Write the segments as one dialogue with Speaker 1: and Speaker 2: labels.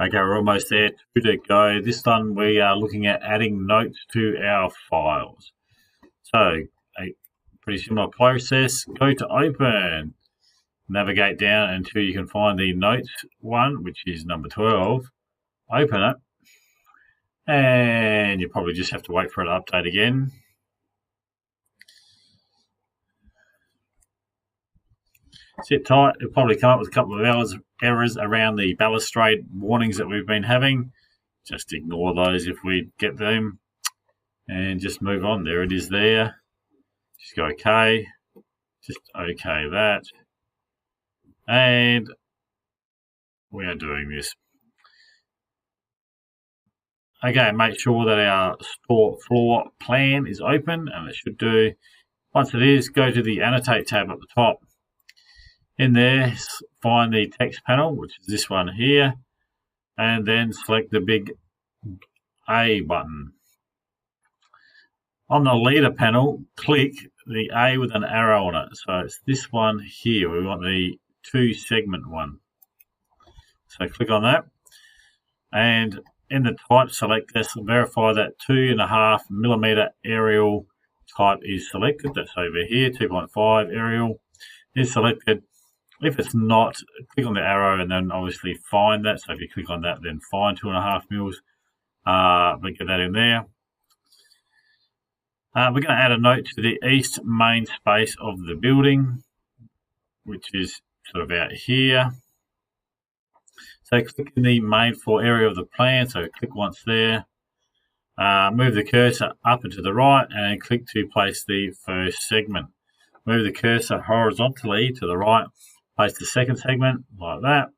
Speaker 1: Okay, we're almost there, 2 to go. This time we are looking at adding notes to our files. So, a pretty similar process. Go to open, navigate down until you can find the notes one, which is number 12. Open it, and you probably just have to wait for it to update again. Sit tight. It'll probably come up with a couple of errors around the balustrade warnings that we've been having. Just ignore those if we get them, and just move on. There it is there. Just go OK. Just OK that. And we are doing this. Okay, make sure that our store floor plan is open, and it should do. Once it is, go to the Annotate tab at the top. In there, find the text panel, which is this one here, and then select the big A button. On the leader panel, click the A with an arrow on it. So it's this one here. We want the 2 segment one. So click on that. And in the type select this, verify that 2.5mm aerial type is selected. That's over here, 2.5 aerial is selected. If it's not, click on the arrow and then obviously find that. So if you click on that, then find 2.5mm. But get that in there. We're going to add a note to the east main space of the building, which is sort of out here. So click in the main floor area of the plan. So click once there. Move the cursor up and to the right and click to place the first segment. Move the cursor horizontally to the right. Place the second segment like that.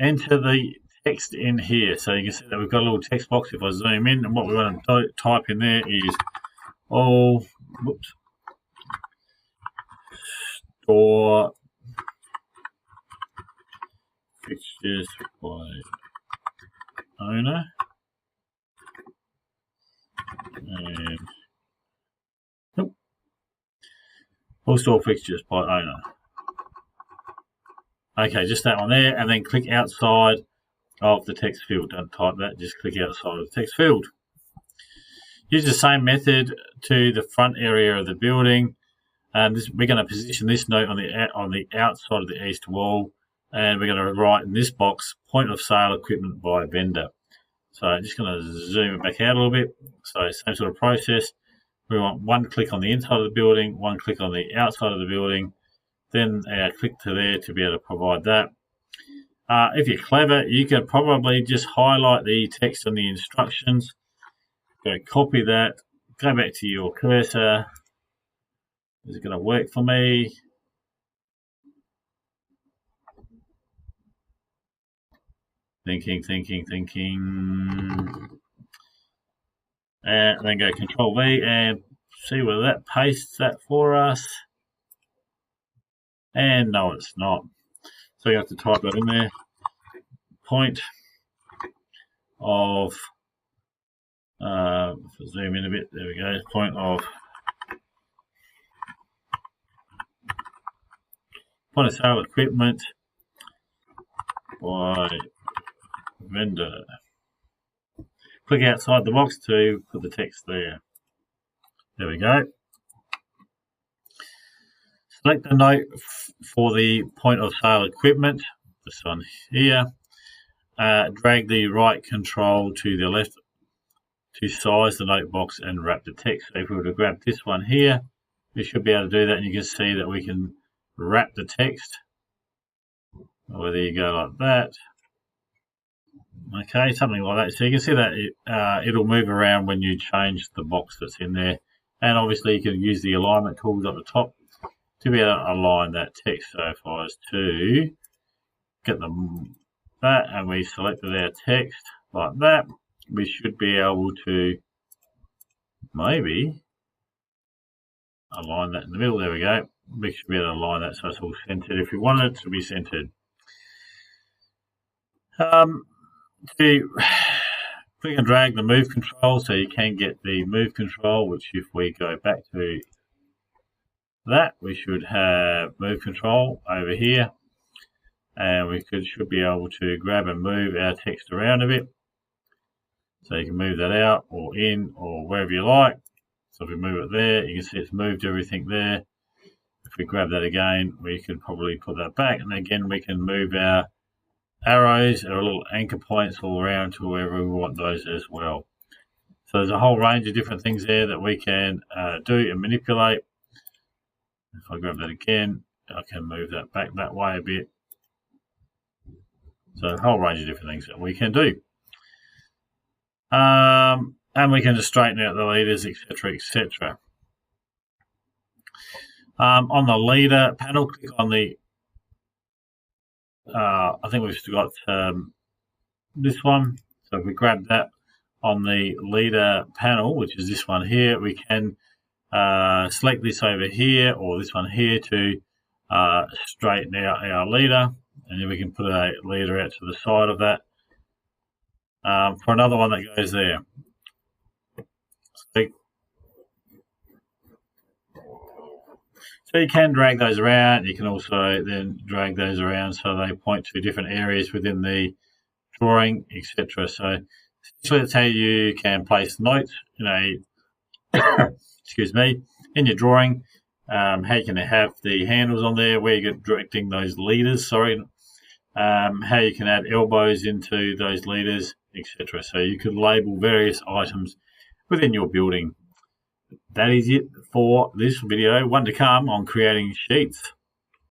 Speaker 1: Enter the text in here. So you can see that we've got a little text box if I zoom in, and what we want to type in there is all store fixtures by owner and all store fixtures by owner. Okay, just that one there, and then click outside of the text field. Don't type that, just click outside of the text field. Use the same method to the front area of the building. And we're going to position this note on the outside of the east wall, and we're going to write in this box, point of sale equipment by vendor. So I'm just going to zoom it back out a little bit. So same sort of process. We want one click on the inside of the building, one click on the outside of the building, then click to there to be able to provide that. If you're clever, you could probably just highlight the text on the instructions. Go copy that, go back to your cursor. Is it going to work for me? Thinking. And then go Control V and see whether that pastes that for us. And no, it's not. So you have to type that in there. Point of, zoom in a bit, there we go, point of sale equipment by vendor. Click outside the box to put the text there. There we go. Select the note for the point of sale equipment, this one here. Drag the right control to the left to size the note box and wrap the text. So if we were to grab this one here, we should be able to do that, and you can see that we can wrap the text. Whether you go like that. Okay, something like that. So you can see that it'll move around when you change the box that's in there. And obviously you can use the alignment tools at the top to be able to align that text. So if I was to get that and we selected our text like that, we should be able to maybe align that in the middle. There we go. We should be able to align that so it's all centered if we want it to be centered. To click and drag the move control, so you can get the move control, which if we go back to that, we should have move control over here. and we should be able to grab and move our text around a bit. So you can move that out or in or wherever you like. So if we move it there, you can see it's moved everything there. If we grab that again, we can probably put that back, and again we can move our arrows, our little anchor points all around to wherever we want those as well. So there's a whole range of different things there that we can do and manipulate. If I grab that again, I can move that back that way a bit. So a whole range of different things that we can do. And we can just straighten out the leaders, etc., etc. On the leader panel, click on the, I think we've still got this one. So if we grab that on the leader panel, which is this one here, we can select this over here or this one here to straighten out our leader, and then we can put a leader out to the side of that for another one that goes there. So you can drag those around. You can also then drag those around so they point to different areas within the drawing, etc. So that's how you can place notes in a excuse me, in your drawing. How you can have the handles on there, where you're directing those leaders, how you can add elbows into those leaders, etc. So you could label various items within your building. That is it for this video. One to come on creating sheets.